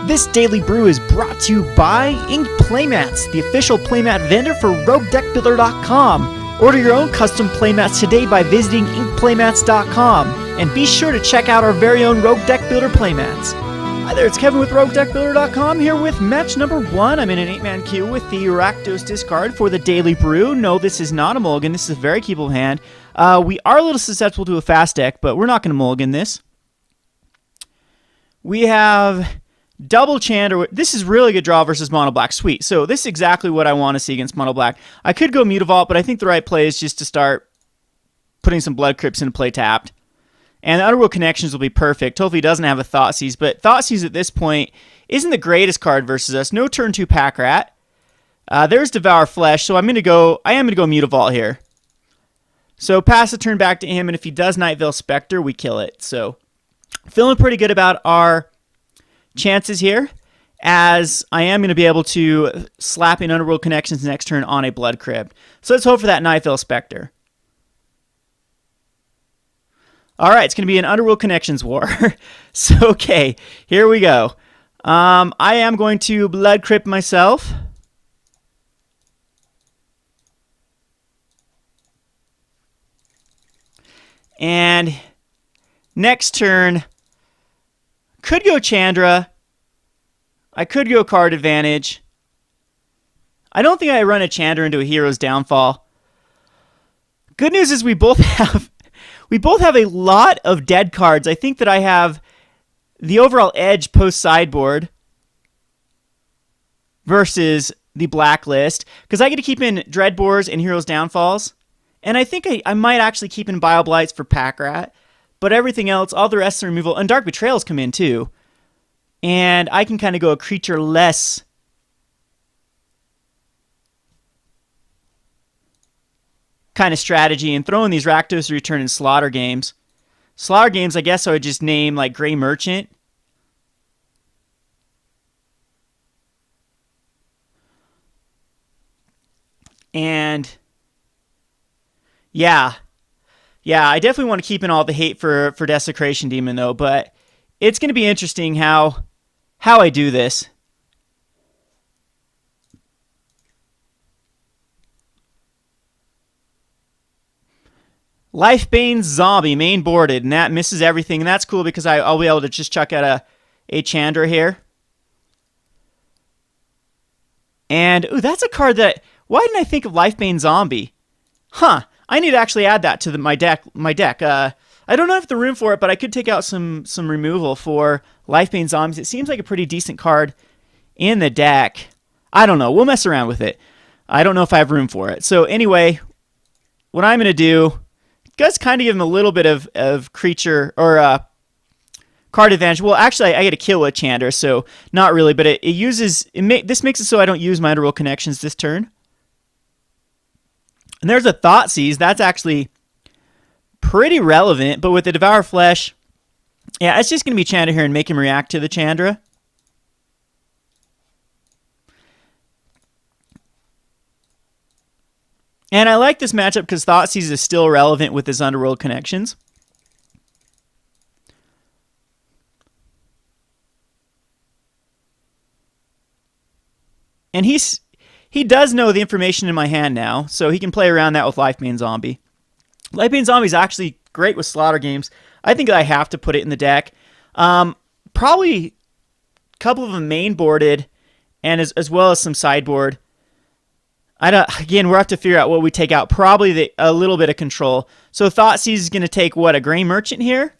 This Daily Brew is brought to you by Inked Playmats, the official playmat vendor for Roguedeckbuilder.com. Order your own custom playmats today by visiting inkedplaymats.com, and be sure to check out our very own Rogue Deck Builder playmats. Hi there, it's Kevin with Roguedeckbuilder.com here with match number 1. I'm in an 8-man queue with the Rakdos discard for the Daily Brew. No, this is not a mulligan. This is a very keepable hand. We are a little susceptible to a fast deck, but we're not going to mulligan this. We have double Chandra. This is really good draw versus mono black. Sweet. So this is exactly what I want to see against mono black. I could go Mutavault, but I think the right play is just to start putting some Blood Crypts into play tapped. And the Underworld Connections will be perfect. Hopefully he doesn't have a Thoughtseize, but Thoughtseize at this point isn't the greatest card versus us. No turn 2 Pack Rat. There's Devour Flesh, so I am going to go Mutavault here. So pass the turn back to him, and if he does Night Veil Spectre, we kill it. So feeling pretty good about our chances here, as I am going to be able to slap in Underworld Connections next turn on a Blood Crypt. So let's hope for that Night Veil Spectre. All right, it's going to be an Underworld Connections war. So, okay, here we go. I am going to Blood Crypt myself. And next turn, could go Chandra. I could go Card Advantage. I don't think I run a Chandra into a Hero's Downfall. Good news is we both have a lot of dead cards. I think that I have the overall edge post-sideboard versus the blacklist, because I get to keep in Dreadbores and Heroes Downfalls. And I think I might actually keep in Bioblights for Pack Rat. But everything else, all the rest of the removal, and Dark Betrayals come in too. And I can kind of go a creature-less kind of strategy and throw in these Rakdos Return and Slaughter Games. Slaughter Games, I guess I would just name like Grey Merchant. And yeah, I definitely want to keep in all the hate for Desecration Demon though, but it's going to be interesting how I do this. Lifebane Zombie, main boarded, and that misses everything, and that's cool because I'll be able to just chuck out a Chandra here. And, ooh, that's a card that, why didn't I think of Lifebane Zombie? Huh, I need to actually add that to my deck. I don't know if the room for it, but I could take out some removal for Lifebane Zombies. It seems like a pretty decent card in the deck. I don't know, we'll mess around with it. I don't know if I have room for it. So anyway, what I'm going to do, does kind of give him a little bit of creature or card advantage. Well, actually, I get to kill a Chandra, so not really. But this makes it so I don't use my Underworld Connections this turn. And there's a Thoughtseize. That's actually pretty relevant. But with the Devour Flesh, yeah, it's just going to be Chandra here and make him react to the Chandra. And I like this matchup because Thoughtseize is still relevant with his Underworld Connections. And he does know the information in my hand now, so he can play around that with Lifebane Zombie. Lifebane Zombie is actually great with Slaughter Games. I think I have to put it in the deck. Probably a couple of them main boarded, and as well as some sideboard. Again, we'll have to figure out what we take out. Probably a little bit of control. So Thoughtseize is going to take, what, a Grey Merchant here?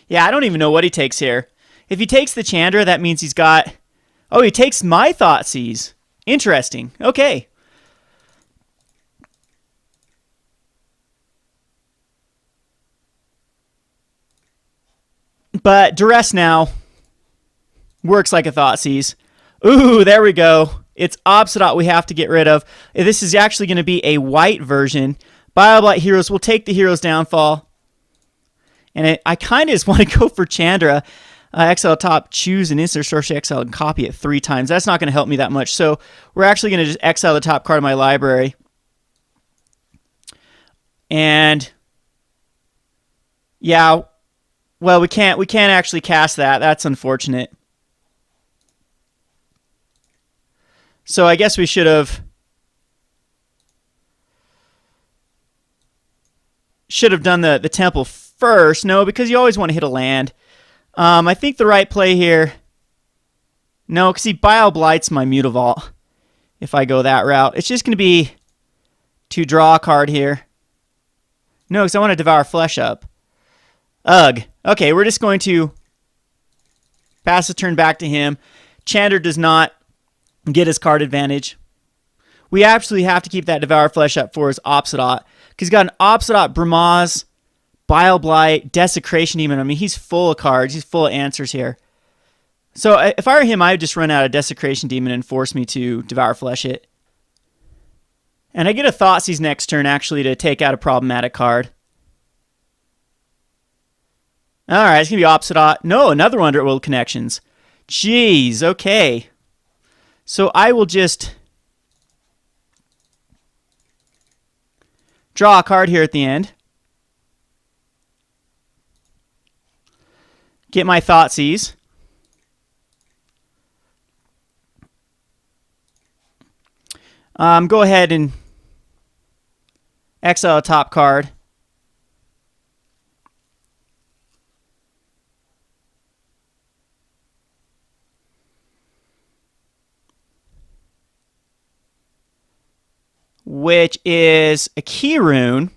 Yeah, I don't even know what he takes here. If he takes the Chandra, that means he's got... Oh, he takes my Thoughtseize. Interesting. Okay. But Duress now works like a Thoughtseize. Ooh, there we go. It's Obsidian we have to get rid of. This is actually going to be a white version. Bioblight Heroes will take the Hero's Downfall. And I kind of just want to go for Chandra. Exile top, choose an instant sorcery exile and copy it 3 times. That's not going to help me that much. So we're actually going to just exile the top card of my library. And Yeah, well, we can't actually cast that. That's unfortunate. So I guess we should have done the temple first. No, because you always want to hit a land. I think the right play here. No, because he Bile Blights my Mutavault. If I go that route, it's just going to be to draw a card here. No, because I want to Devour Flesh up. Ugh. Okay, we're just going to pass the turn back to him. Chanter does not get his card advantage. We absolutely have to keep that Devour Flesh up for his Obsidian, because he's got an Obsidian, Bramaz, Bile Blight, Desecration Demon. I mean, he's full of cards. He's full of answers here. So if I were him, I would just run out a Desecration Demon and force me to Devour Flesh it. And I get a Thoughtseize next turn, actually, to take out a problematic card. Alright, it's going to be Obsidian. No, another one under World Connections. Jeez, okay. So I will just draw a card here at the end. Get my Thoughtseize. Go ahead and exile a top card. Which is a key rune.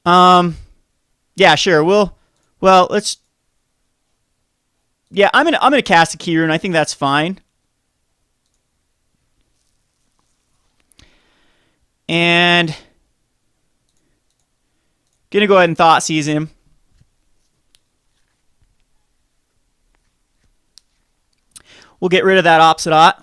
Yeah, sure. Well, let's. Yeah, I'm gonna cast a key rune. I think that's fine. And gonna go ahead and Thoughtseize him. We'll get rid of that Obsidian.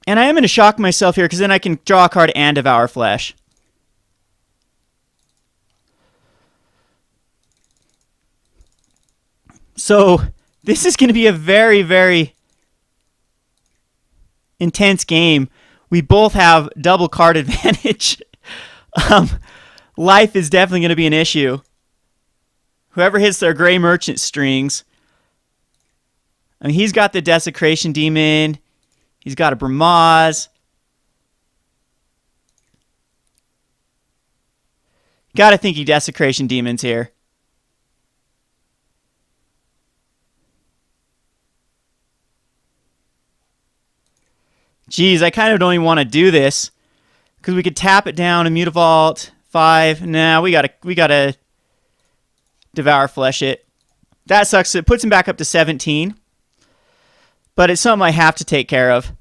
And I am going to shock myself here, because then I can draw a card and Devour Flesh. So this is going to be a very, very intense game. We both have double card advantage. Life is definitely going to be an issue. Whoever hits their Gray Merchant strings. I mean, he's got the Desecration Demon. He's got a Bramaz. Gotta think he Desecration Demons here. Jeez, I kind of don't even want to do this, because we could tap it down, Mutavault 5. Nah, we gotta Devour Flesh it. That sucks. It puts him back up to 17. But it's something I have to take care of. And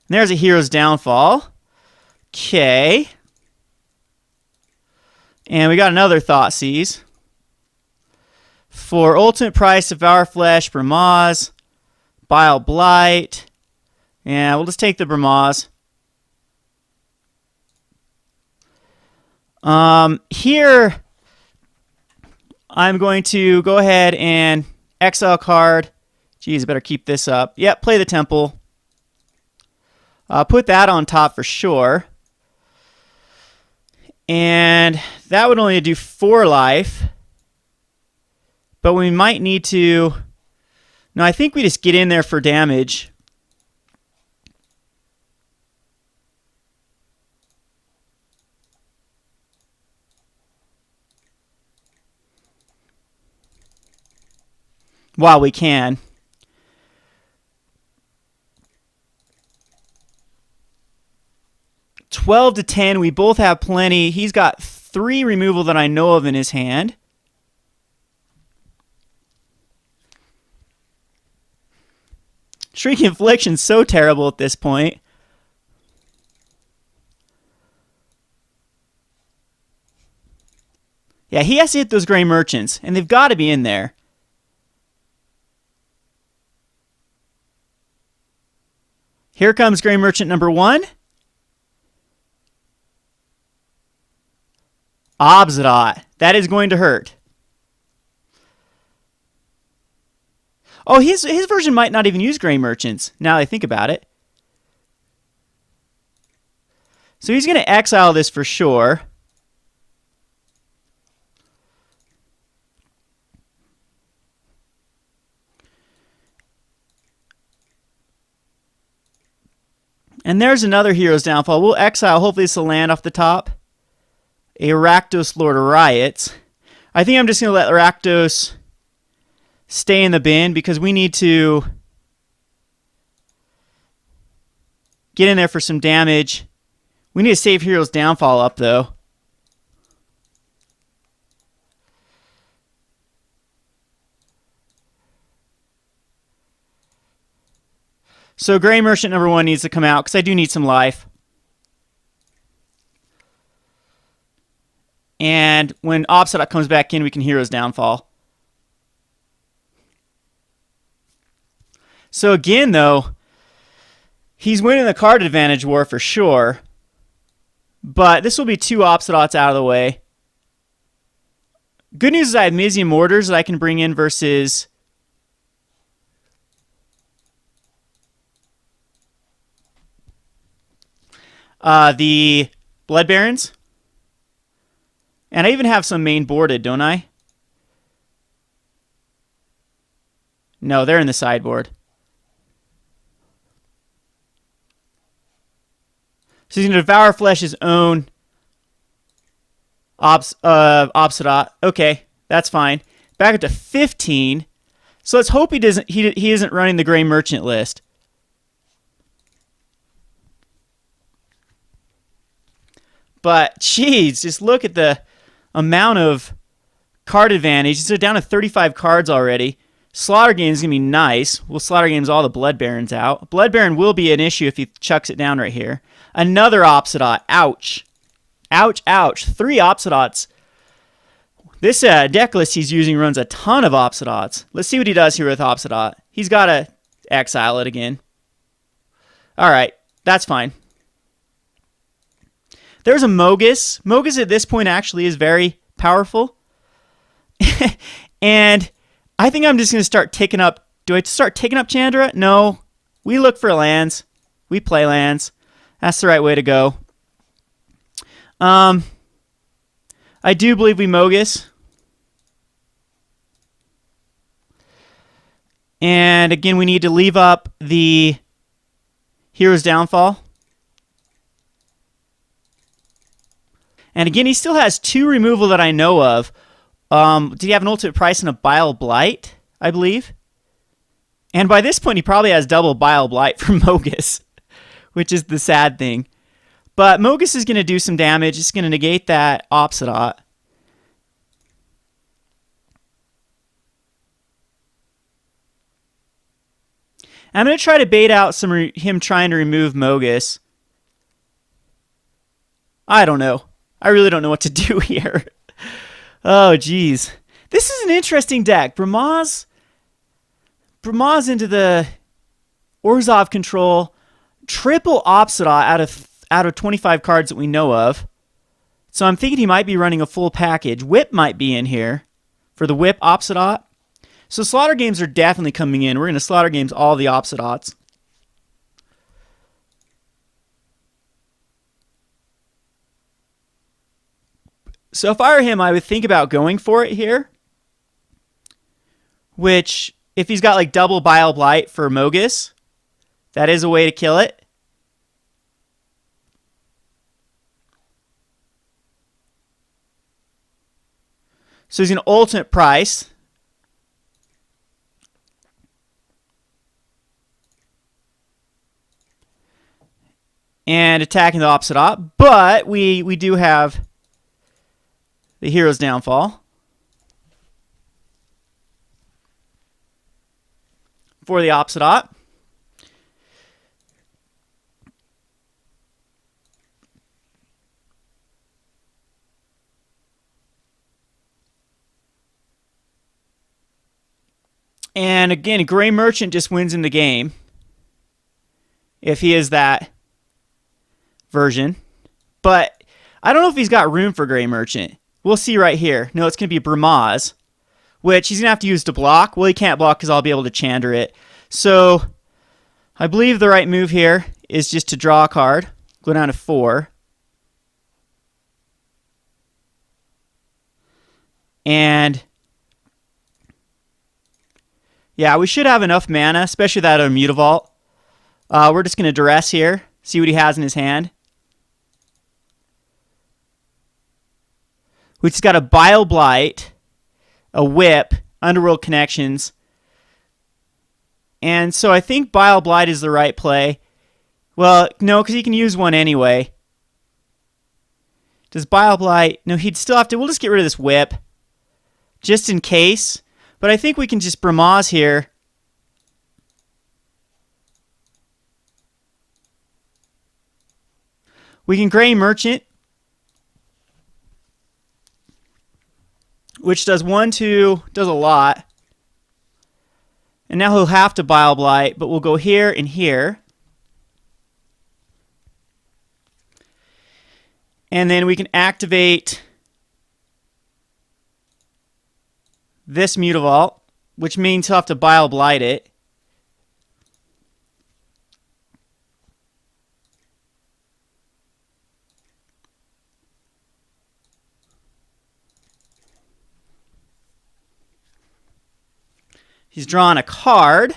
there's a Hero's Downfall. Okay. And we got another Thoughtseize. For ultimate price, Devour Flesh, Bramaz, Bile Blight. Yeah, we'll just take the Bramaz. Here, I'm going to go ahead and exile card. Geez, I better keep this up. Yep, play the Temple. Put that on top for sure. And that would only do 4 life. But we might need to... No, I think we just get in there for damage. While we can. $12-10. We both have plenty. He's got 3 removal that I know of in his hand. Shrieking Affliction's so terrible at this point. Yeah, he has to hit those Gray Merchants, and they've got to be in there. Here comes Gray Merchant number 1. Obsidian. That is going to hurt. Oh, his version might not even use Gray Merchants, now that I think about it. So he's going to exile this for sure. And there's another hero's downfall. We'll exile. Hopefully this will land off the top. A Rakdos Lord of Riots. I think I'm just going to let Rakdos stay in the bin because we need to get in there for some damage. We need to save hero's downfall up though. So Gray Merchant number 1 needs to come out because I do need some life. And when Obsidian comes back in, we can hero's downfall. So again, though, he's winning the card advantage war for sure. But this will be 2 Obsidians out of the way. Good news is I have Mizium Mortars that I can bring in versus the Blood Barons. And I even have some main boarded, don't I? No, they're in the sideboard. So he's going to Devour Flesh's own Obsidian. Okay, that's fine. Back up to 15. So let's hope he isn't running the Gray Merchant list. But, geez, just look at the amount of card advantage. So down to 35 cards already. Slaughter Game is going to be nice. We'll Slaughter Games all the Blood Barons out. Blood Baron will be an issue if he chucks it down right here. Another Obsidian. Ouch. Ouch, ouch. 3 Obsidians. This deck list he's using runs a ton of Obsidians. Let's see what he does here with Obsidian. He's got to exile it again. All right, that's fine. There's a Mogus. Mogus at this point actually is very powerful. And I think I'm just going to start taking up... Do I start taking up Chandra? No. We look for lands. We play lands. That's the right way to go. I do believe we Mogus. And again, we need to leave up the Hero's Downfall. And again, he still has 2 removal that I know of. Did he have an ultimate price and a Bile Blight, I believe? And by this point, he probably has double Bile Blight for Mogus, which is the sad thing. But Mogus is going to do some damage. It's going to negate that Obsidian. I'm going to try to bait out him trying to remove Mogus. I don't know. I really don't know what to do here. Oh, geez. This is an interesting deck. Bramaz into the Orzhov control. Triple Obsidian out of 25 cards that we know of. So I'm thinking he might be running a full package. Whip might be in here for the Whip Obsidian. So Slaughter Games are definitely coming in. We're going to Slaughter Games all the Obsidians. So if I were him, I would think about going for it here. Which, if he's got like double Bile Blight for Mogus, that is a way to kill it. So he's an ultimate price. And attacking the Obsidian. But we do have the Hero's Downfall for the Obsidian. And again, a Gray Merchant just wins in the game if he is that version. But I don't know if he's got room for Gray Merchant. We'll see right here. No, it's going to be Bramaz, which he's going to have to use to block. Well, he can't block because I'll be able to Chandra it. So I believe the right move here is just to draw a card, go down to 4. And yeah, we should have enough mana, especially that on Mutavault. We're just going to duress here, see what he has in his hand. We just got a Bile Blight, a Whip, Underworld Connections. And so I think Bile Blight is the right play. Well, no, because he can use one anyway. Does Bile Blight... No, he'd still have to... We'll just get rid of this Whip, just in case. But I think we can just Bramaz here. We can Gray Merchant, which does 1, 2, does a lot. And now he'll have to Bile Blight, but we'll go here and here. And then we can activate this Mutavault, which means he'll have to Bile Blight it. He's drawn a card.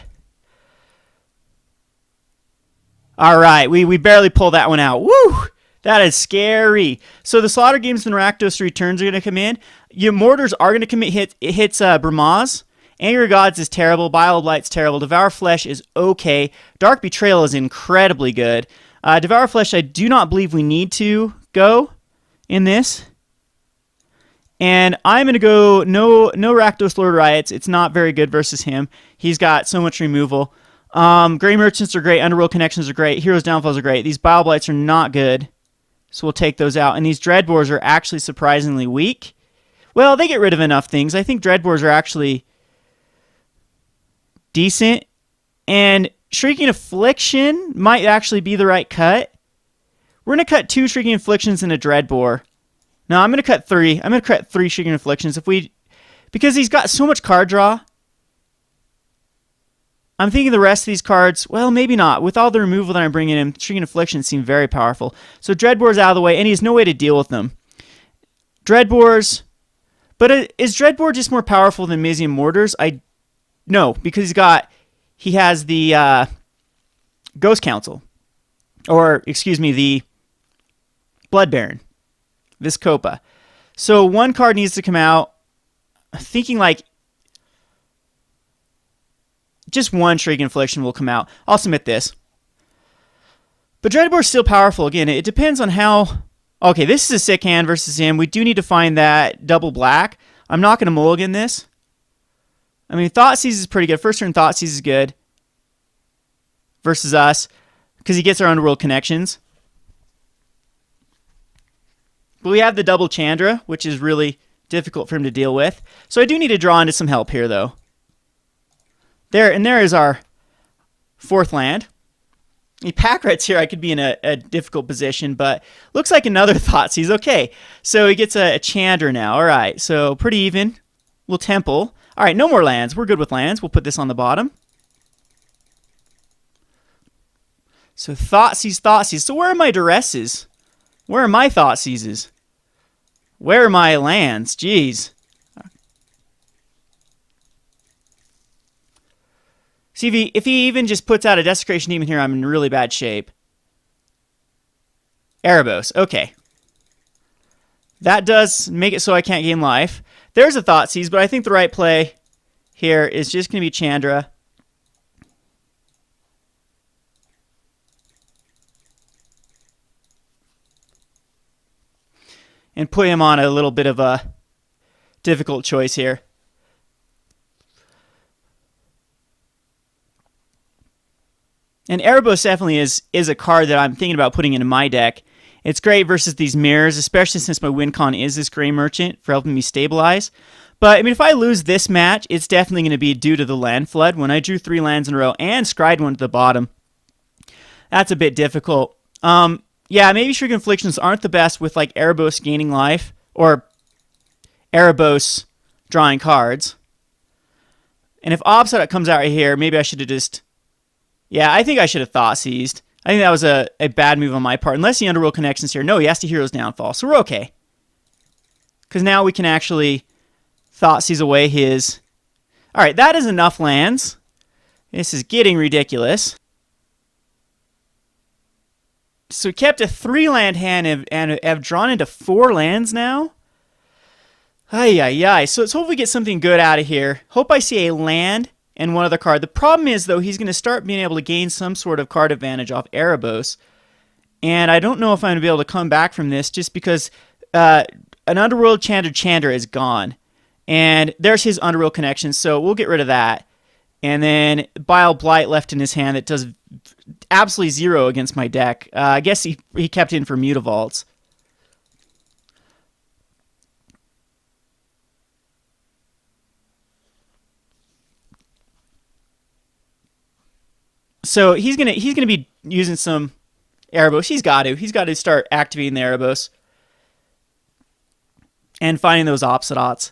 All right, we barely pulled that one out. Woo! That is scary. So the Slaughter Games and Rakdos returns are going to come in. Your Mortars are going to commit hits. It hits Bramaz. Anger Gods is terrible. Bile Blight's terrible. Devour Flesh is okay. Dark Betrayal is incredibly good. Devour Flesh, I do not believe we need to go in this. And I'm going to go no Rakdos Lord Riots. It's not very good versus him. He's got so much removal. Gray Merchants are great. Underworld Connections are great. Heroes Downfalls are great. These Bile Blights are not good. So we'll take those out. And these Dreadbores are actually surprisingly weak. Well, they get rid of enough things. I think Dreadbores are actually decent. And Shrieking Affliction might actually be the right cut. We're going to cut 2 Shrieking Afflictions and a Dreadbore. No, I'm going to cut 3. I'm going to cut 3 Shrieking Afflictions. Because he's got so much card draw. I'm thinking the rest of these cards, well, maybe not. With all the removal that I'm bringing in, Shrieking Afflictions seem very powerful. So Dreadbore's out of the way, and he has no way to deal with them. Dreadbore's... But is Dreadbore just more powerful than Mizium Mortars? No, because he has the Ghost Council. Or, excuse me, the Blood Baron. Viscopa. So one card needs to come out. Thinking like just one Shrieking Affliction will come out. I'll submit this. But Dreadbore's still powerful. Again, it depends on how... Okay, this is a sick hand versus him. We do need to find that double black. I'm not going to mulligan this. I mean, Thoughtseize is pretty good. First turn Thoughtseize is good. Versus us. Because he gets our Underworld Connections. But we have the double Chandra, which is really difficult for him to deal with. So I do need to draw into some help here, though. There is our 4th land. He pack rats here. I could be in a difficult position, but looks like another Thoughtseize. Okay, so he gets a Chandra now. All right, so pretty even. We'll Temple. All right, no more lands. We're good with lands. We'll put this on the bottom. So Thoughtseize. So where are my Duresses? Where are my Thoughtseizes? Where are my lands? Jeez. See, if he even just puts out a Desecration Demon here, I'm in really bad shape. Erebos. Okay. That does make it so I can't gain life. There's a Thoughtseize, but I think the right play here is just going to be Chandra. And put him on a little bit of a difficult choice here. And Erebos definitely is a card that I'm thinking about putting into my deck. It's great versus these mirrors, especially since my win con is this Gray Merchant for helping me stabilize. But, I mean, if I lose this match, it's definitely going to be due to the land flood. When I drew 3 lands in a row and scried one to the bottom, that's a bit difficult. Yeah, maybe Shrieking Afflictions aren't the best with, like, Erebos gaining life or Erebos drawing cards. And if Obstinate comes out right here, maybe I should have just... Yeah, I think I should have Thoughtseized. I think that was a bad move on my part. Unless the Underworld Connections here. No, he has to Hero's Downfall. So we're okay. Because now we can actually Thoughtseize away his... All right, that is enough lands. This is getting ridiculous. So we kept a 3-land hand and have drawn into 4 lands now. Ay, ay, ay. So let's hope we get something good out of here. Hope I see a land and one other card. The problem is, though, he's going to start being able to gain some sort of card advantage off Erebos. And I don't know if I'm going to be able to come back from this just because an Underworld Chanter is gone. And there's his Underworld connection, so we'll get rid of that. And then Bile Blight left in his hand that does absolutely 0 against my deck. I guess he kept in for Mutavaults. So he's gonna be using some Erebos. He's got to start activating the Erebos and finding those Obsidots.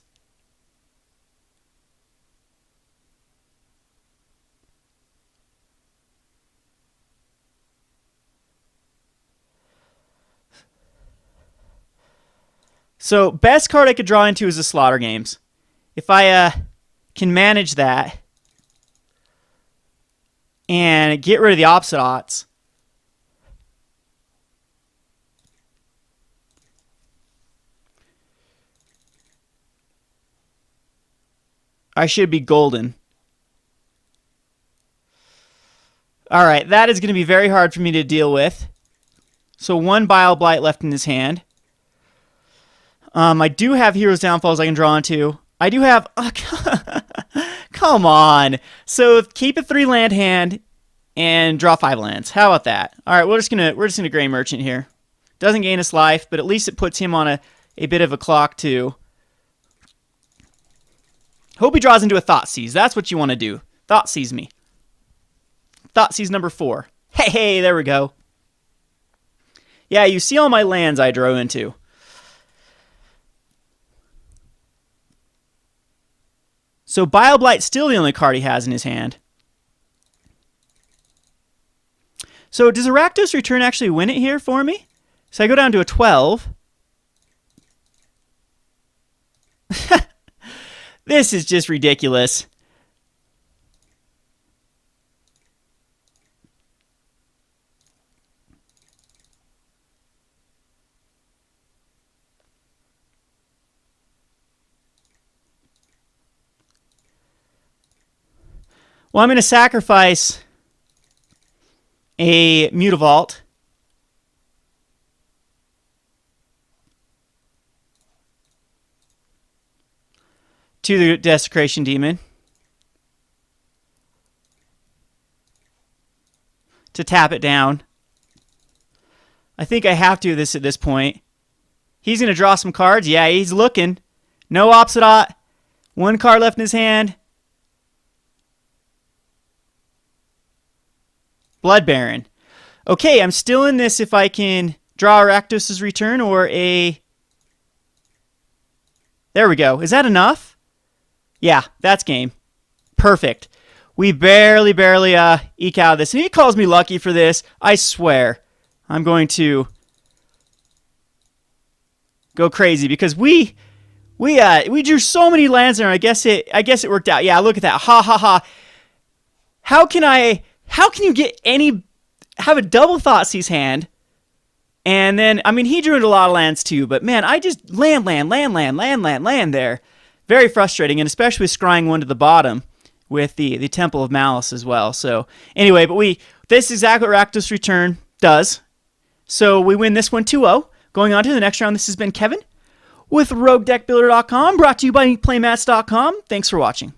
So best card I could draw into is the Slaughter Games. If I can manage that and get rid of the Obsidots, I should be golden. All right, that is going to be very hard for me to deal with. So 1 Bile Blight left in his hand. I do have Hero's Downfalls I can draw into. I do have... come on. So keep a 3-land hand and draw 5 lands. How about that? All right, we're just gonna Gray Merchant here. Doesn't gain us life, but at least it puts him on a bit of a clock too. Hope he draws into a Thoughtseize. That's what you want to do. Thoughtseize me. Thoughtseize number 4. Hey, there we go. Yeah, you see all my lands I drew into. So Bile Blight's still the only card he has in his hand. So does a Rakdos return actually win it here for me? So I go down to a 12. This is just ridiculous. Well, I'm going to sacrifice a Mutavault. To the Desecration Demon. To tap it down. I think I have to do this at this point. He's going to draw some cards. Yeah, he's looking. No Obsidot. 1 card left in his hand. Blood Baron. Okay, I'm still in this if I can draw Rakdos' return or a... There we go. Is that enough? Yeah, that's game. Perfect. We barely eke out of this. And he calls me lucky for this. I swear. I'm going to go crazy because we drew so many lands there. I guess it worked out. Yeah, look at that. Ha ha ha. How can you have a double Thoughtseize hand? And then, I mean, he drew into a lot of lands too, but man, I just land there. Very frustrating, and especially with scrying 1 to the bottom with the Temple of Malice as well. So anyway, but this is exactly what Rakdos Return does. So we win this one 2-0. Going on to the next round, this has been Kevin with Roguedeckbuilder.com, brought to you by PlayMats.com. Thanks for watching.